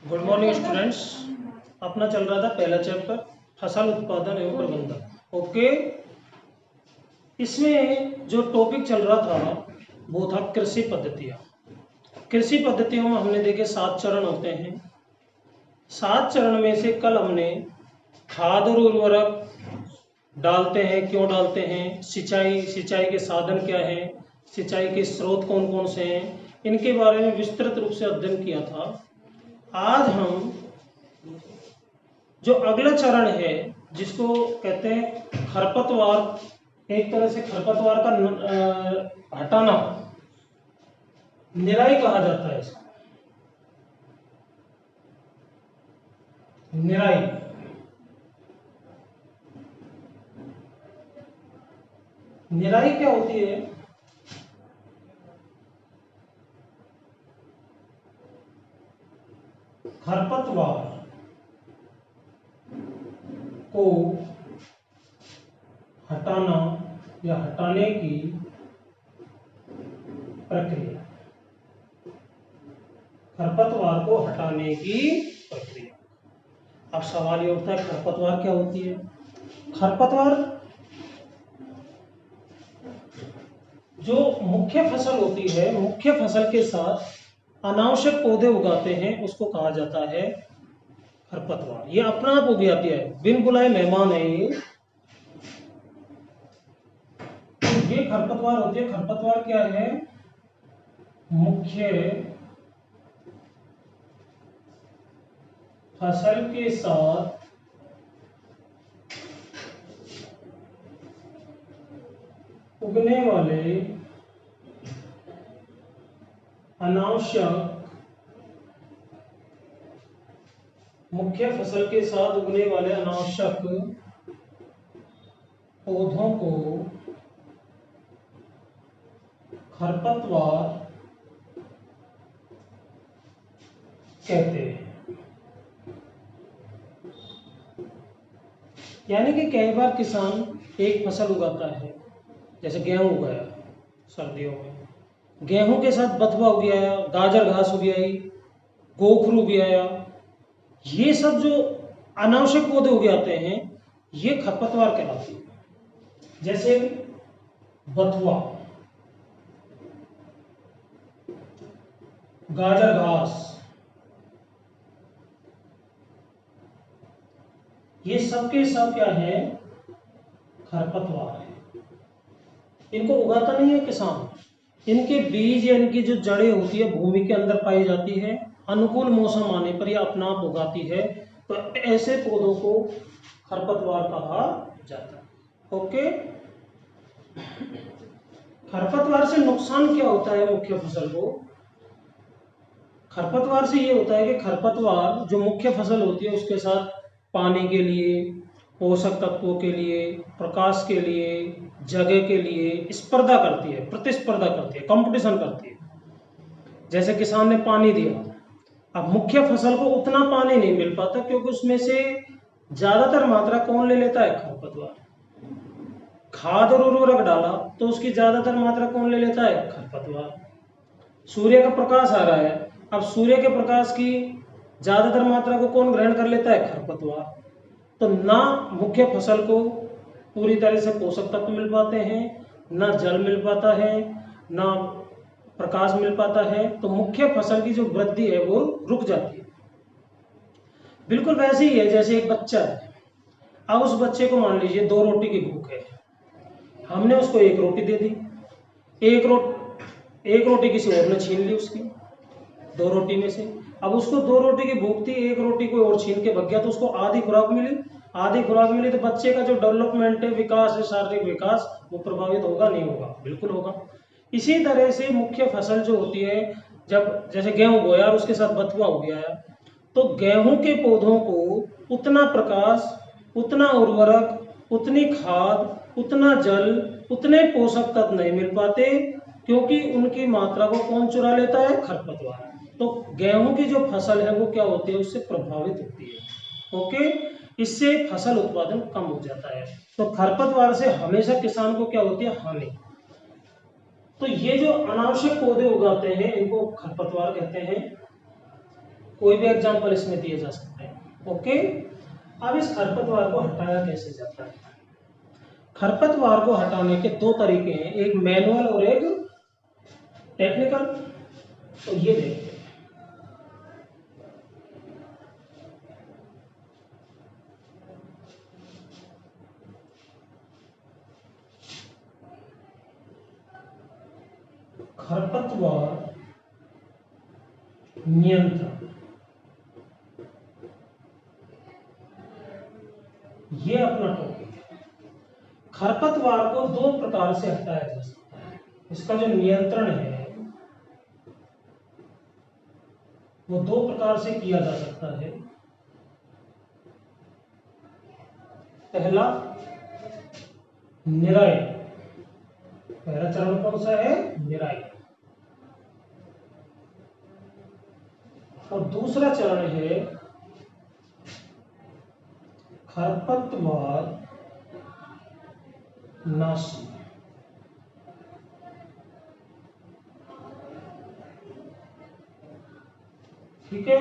Good morning students. अपना चल रहा था पहला चैप्टर फसल उत्पादन एवं प्रबंधन। ओके, इसमें जो टॉपिक चल रहा था वो था कृषि पद्धतियाँ। कृषि पद्धतियों में हमने देखे 7 चरण होते हैं। 7 चरण में से कल हमने खाद और उर्वरक डालते हैं, क्यों डालते हैं, सिंचाई के साधन क्या हैं, सिंचाई के स्रोत कौन कौन से हैं, इनके बारे में विस्तृत रूप से अध्ययन किया था। आज हम जो अगला चरण है जिसको कहते हैं खरपतवार, एक तरह से खरपतवार का हटाना, निराई कहा जाता है इसको। निराई, निराई क्या होती है? खरपतवार को हटाना या हटाने की प्रक्रिया। खरपतवार को हटाने की प्रक्रिया। अब सवाल ये उठता है खरपतवार क्या होती है? खरपतवार जो मुख्य फसल होती है, मुख्य फसल के साथ अनावश्यक पौधे उगाते हैं, उसको कहा जाता है खरपतवार। ये अपना आप उग जाती है, बिन बुलाए मेहमान है ये खरपतवार होती है। खरपतवार क्या है? मुख्य फसल के साथ उगने वाले अनावश्यक, मुख्य फसल के साथ उगने वाले अनावश्यक पौधों को खरपतवार कहते हैं। यानी कि कई बार किसान एक फसल उगाता है, जैसे गेहूं उगाया सर्दियों में, गेहूं के साथ बथुआ उग आया, गाजर घास उग आई, गोखरू उग आया, ये सब जो अनावश्यक पौधे उग आते हैं ये खरपतवार कहलाते हैं। जैसे बथुआ, गाजर घास, ये सब के सब क्या है? खरपतवार है। इनको उगाता नहीं है किसान, इनके बीज या इनकी जो जड़ें होती है भूमि के अंदर पाई जाती है, अनुकूल मौसम आने पर ये अपना आप उगाती है, तो ऐसे पौधों को खरपतवार कहा जाता है। ओके, खरपतवार से नुकसान क्या होता है मुख्य फसल को? खरपतवार से ये होता है कि खरपतवार जो मुख्य फसल होती है उसके साथ पानी के लिए, पोषक तत्वों के लिए, प्रकाश के लिए, जगह के लिए स्पर्धा करती है, प्रतिस्पर्धा करती है, कंपटीशन करती है। जैसे किसान ने पानी दिया, अब मुख्य फसल को उतना पानी नहीं मिल पाता क्योंकि उसमें से ज्यादातर मात्रा कौन ले लेता है? खरपतवार। खाद और उर्वरक डाला तो उसकी ज्यादातर मात्रा कौन ले लेता है? खरपतवार। सूर्य का प्रकाश आ रहा है, अब सूर्य के प्रकाश की ज्यादातर मात्रा को कौन ग्रहण कर लेता है? खरपतवार। तो ना मुख्य फसल को पूरी तरह से पोषक तत्व मिल पाते हैं, ना जल मिल पाता है, ना प्रकाश मिल पाता है, तो मुख्य फसल की जो वृद्धि है वो रुक जाती है। बिल्कुल वैसे ही है जैसे एक बच्चा है, अब उस बच्चे को मान लीजिए 2 रोटी की भूख है, हमने उसको 1 रोटी दे दी, एक रोटी किसी और ने छीन ली उसकी 2 रोटी में से। अब उसको 2 रोटी की भूख थी, 1 रोटी कोई और छीन के भग गया तो उसको आधी खुराक मिली। आधी खुराक मिली तो बच्चे का जो डेवलपमेंट है, विकास है, शारीरिक विकास, वो प्रभावित होगा नहीं होगा? बिल्कुल होगा। इसी तरह से मुख्य फसल जो होती है, जब जैसे गेहूं बोया और उसके साथ बथुआ हो गया, तो गेहूं के पौधों को उतना प्रकाश, उतना उर्वरक, उतनी खाद, उतना जल, उतने पोषक तत्व नहीं मिल पाते क्योंकि उनकी मात्रा को कौन चुरा लेता है? खरपतवार। तो गेहूं की जो फसल है वो क्या होती है? उससे प्रभावित होती है। ओके, इससे फसल उत्पादन कम हो जाता है। तो खरपतवार से हमेशा किसान को क्या होती है? हानि। तो ये जो अनावश्यक पौधे उगाते हैं इनको खरपतवार कहते हैं। कोई भी एग्जाम्पल इसमें दिए जा सकते हैं। ओके, अब इस खरपतवार को हटाया कैसे जाता है? खरपतवार को हटाने के दो तरीके हैं, एक मैनुअल और एक टेक्निकल। तो ये देखते हैं। खरपतवार नियंत्रण, ये अपना टॉपिक है। खरपतवार को दो प्रकार से हटाया जा सकता है। इसका जो नियंत्रण है वो दो प्रकार से किया जा सकता है। पहला निराई, पहला चरण कौन सा है? निराई। और दूसरा चरण है खरपतवार नाशी। ठीक है।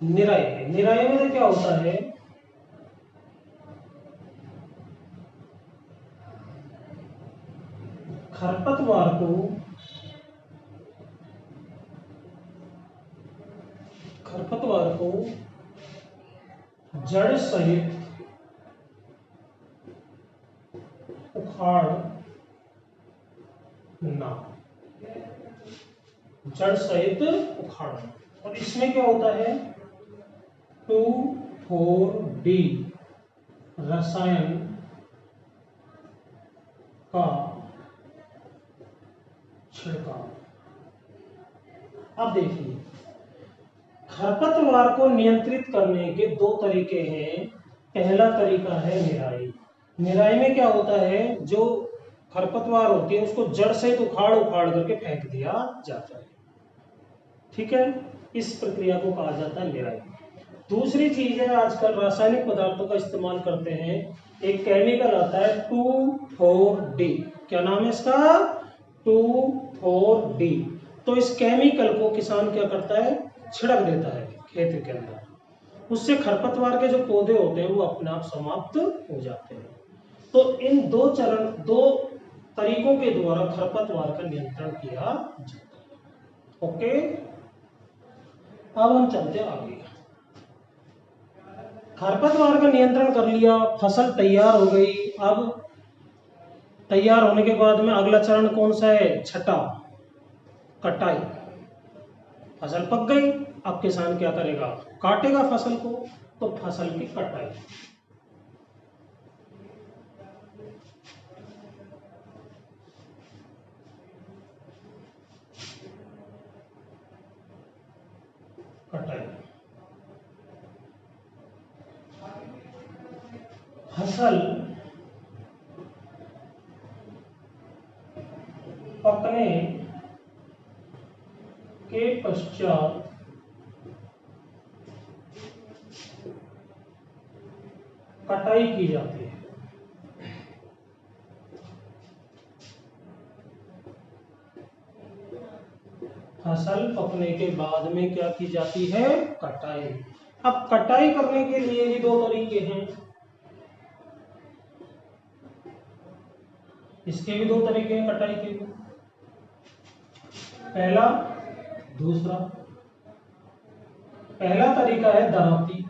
निराई, निराई में क्या होता है? खरपतवार को जड़ सहित उखाड़ना, जड़ सहित उखाड़ना। और इसमें क्या होता है? 2,4-D रसायन का छिड़काव। अब देखिए, खरपतवार को नियंत्रित करने के दो तरीके हैं। पहला तरीका है निराई। निराई में क्या होता है? जो खरपतवार होती है उसको जड़ सहित उखाड़ करके फेंक दिया जाता है। ठीक है, इस प्रक्रिया को कहा जाता है निराई। दूसरी चीज है, आजकल रासायनिक पदार्थों का इस्तेमाल करते हैं। एक केमिकल आता है 2,4-D। क्या नाम है इसका? 2,4-D। तो इस केमिकल को किसान क्या करता है? छिड़क देता है खेत के अंदर। उससे खरपतवार के जो पौधे होते हैं वो अपने आप समाप्त हो जाते हैं। तो इन दो तरीकों के द्वारा खरपतवार का नियंत्रण किया जाता है। ओके, अब हम चलते आगे। खरपतवार का नियंत्रण कर लिया, फसल तैयार हो गई। अब तैयार होने के बाद में अगला चरण कौन सा है? छठा, कटाई। फसल पक गई, अब किसान क्या करेगा? काटेगा फसल को। तो फसल की कटाई। कटाई, फसल पकने के पश्चात कटाई की जाती है। फसल पकने के बाद में क्या की जाती है? कटाई। अब कटाई करने के लिए भी दो तरीके हैं। इसके भी दो तरीके हैं कटाई के भी। पहला, दूसरा। पहला तरीका है दरांती।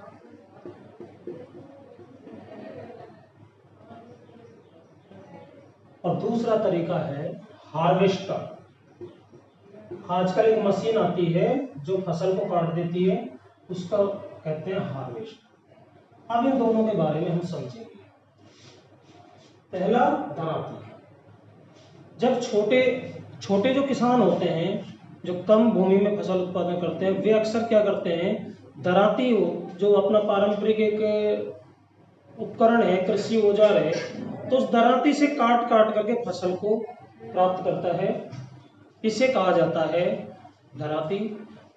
और दूसरा तरीका है हार्वेस्टर। आजकल एक मशीन आती है जो फसल को काट देती है, उसका कहते हैं हार्वेस्टर। अब इन दोनों के बारे में हम समझेंगे। पहला, दरांती। जब छोटे जो किसान होते हैं, जो कम भूमि में फसल उत्पादन करते हैं, वे अक्सर क्या करते हैं? दरांती जो अपना पारंपरिक एक उपकरण है, कृषि औजार है, तो उस दरांती से काट करके फसल को प्राप्त करता है। इसे कहा जाता है दरांती।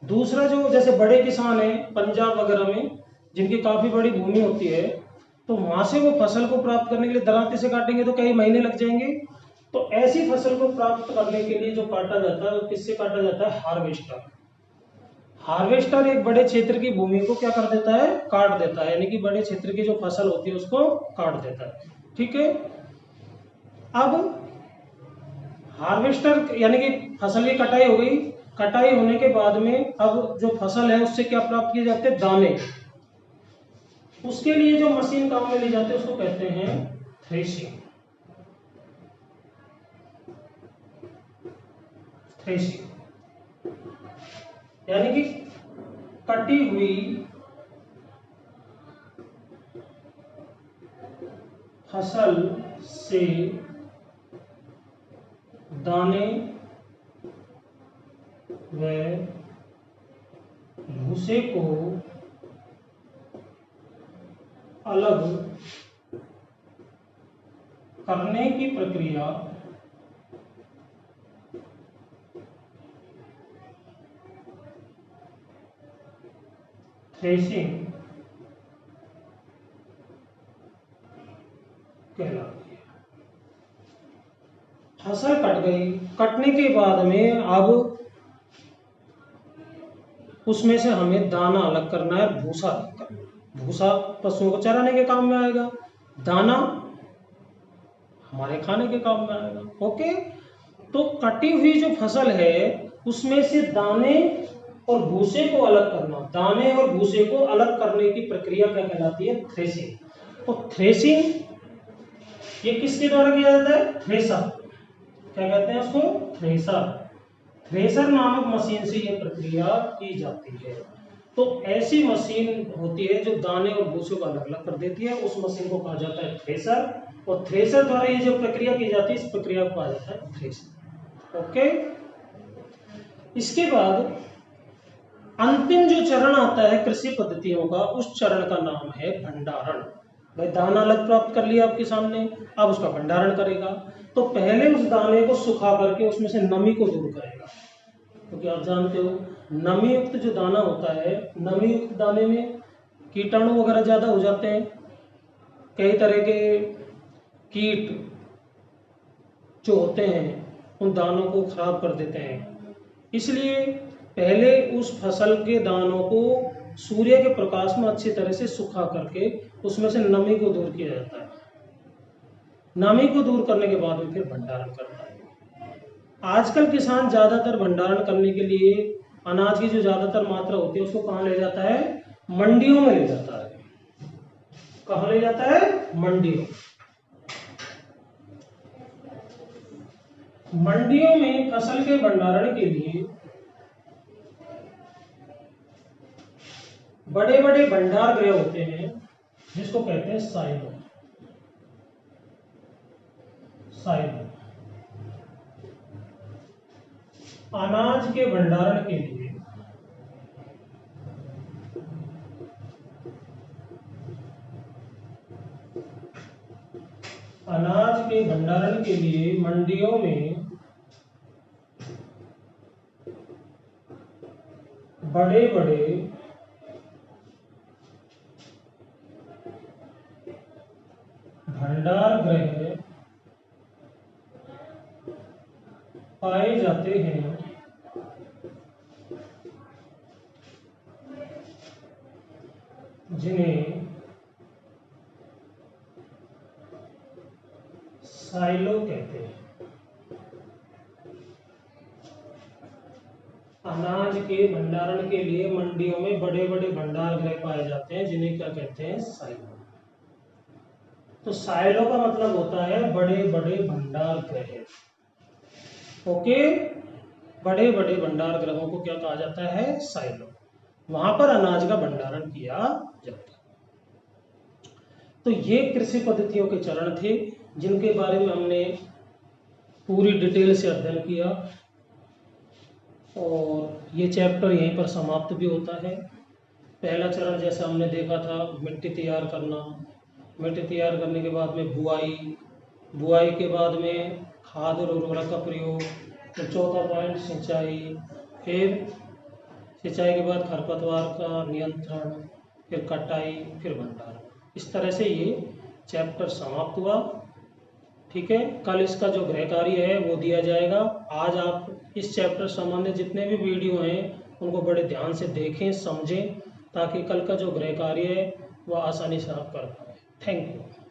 दूसरा, जो जैसे बड़े किसान हैं पंजाब वगैरह में, जिनकी काफी बड़ी भूमि होती है, तो वहां से वो फसल को प्राप्त करने के लिए दरांती से काटेंगे तो कई महीने लग जाएंगे। तो ऐसी फसल को प्राप्त करने के लिए जो काटा जाता है वो किससे काटा जाता है? हार्वेस्टर। हार्वेस्टर एक बड़े क्षेत्र की भूमि को क्या कर देता है? काट देता है, यानी कि बड़े क्षेत्र की जो फसल होती है उसको काट देता है। ठीक है। अब हार्वेस्टर यानी कि फसल की कटाई हो गई। कटाई होने के बाद में अब जो फसल है उससे क्या प्राप्त किए जाते हैं? दाने। उसके लिए जो मशीन काम में ली जाती है उसको कहते हैं थ्रेशिंग। थ्रेशिंग यानी कि कटी हुई फसल से दाने व भूसे को अलग करने की प्रक्रिया थ्रेशिंग कहलाती है। फसल कट गई, कटने के बाद में अब उसमें से हमें दाना अलग करना है, भूसा अलग करना है। भूसा पशुओं को चराने के काम में आएगा, दाना हमारे खाने के काम में आएगा। ओके। तो कटी हुई जो फसल है उसमें से दाने और भूसे को अलग करना, दाने और भूसे को अलग करने की प्रक्रिया क्या कहलाती है? थ्रेशिंग। तो थ्रेशिंग ये किसके द्वारा किया जाता है? थ्रेसर। क्या कहते हैं उसको? थ्रेसर। थ्रेसर नामक मशीन से यह प्रक्रिया की जाती है। तो ऐसी मशीन होती है जो दाने और भूसे को अलग अलग कर देती है, उस मशीन को कहा जाता है थ्रेसर। और थ्रेसर द्वारा ये जो प्रक्रिया की जाती है इस प्रक्रिया को कहा जाता है थ्रेशिंग। ओके। इसके बाद अंतिम जो चरण आता है कृषि पद्धतियों का, उस चरण का नाम है भंडारण। भाई दाना अलग प्राप्त कर लिया आपके सामने, अब उसका भंडारण करेगा। तो पहले उस दाने को सुखा करके उसमें से नमी को दूर करेगा, क्योंकि आप जानते हो नमी युक्त जो दाना होता है, नमी युक्त दाने में कीटाणु वगैरह ज्यादा हो जाते हैं, कई तरह के कीट जो होते हैं उन दानों को खराब कर देते हैं। इसलिए पहले उस फसल के दानों को सूर्य के प्रकाश में अच्छी तरह से सुखा करके उसमें से नमी को दूर किया जाता है। नमी को दूर करने के बाद में फिर भंडारण करता है। आजकल किसान ज्यादातर भंडारण करने के लिए अनाज की जो ज्यादातर मात्रा होती है उसको कहाँ ले जाता है? मंडियों में ले जाता है। कहाँ ले जाता है? मंडियों। मंडियों में फसल के भंडारण के लिए बड़े बड़े भंडार गृह होते हैं जिसको कहते हैं साइलो। साइलो अनाज के भंडारण के लिए मंडियों में बड़े बड़े भंडार गृह पाए जाते हैं, जिन्हें साइलो कहते हैं। अनाज के भंडारण के लिए मंडियों में बड़े बड़े भंडार गृह पाए जाते हैं, जिन्हें क्या कहते हैं? साइलो। तो साइलो का मतलब होता है बड़े बड़े भंडार गृह। ओके। बड़े बड़े भंडार गृहों को क्या कहा जाता है? साइलो। वहां पर अनाज का भंडारण किया जाता है। तो ये कृषि पद्धतियों के चरण थे जिनके बारे में हमने पूरी डिटेल से अध्ययन किया, और ये चैप्टर यहीं पर समाप्त भी होता है। पहला चरण जैसा हमने देखा था मिट्टी तैयार करना, मिट्टी तैयार करने के बाद में बुआई, बुआई के बाद में खाद और उर्वरक का प्रयोग, तो चौथा पॉइंट सिंचाई, फिर सिंचाई के बाद खरपतवार का नियंत्रण, फिर कटाई, फिर भंडारण। इस तरह से ये चैप्टर समाप्त हुआ। ठीक है, कल इसका जो गृह कार्य है वो दिया जाएगा। आज आप इस चैप्टर संबंधित जितने भी वीडियो हैं उनको बड़े ध्यान से देखें, समझें, ताकि कल का जो गृह कार्य है वह आसानी से आप कर पाएँ। Thank you.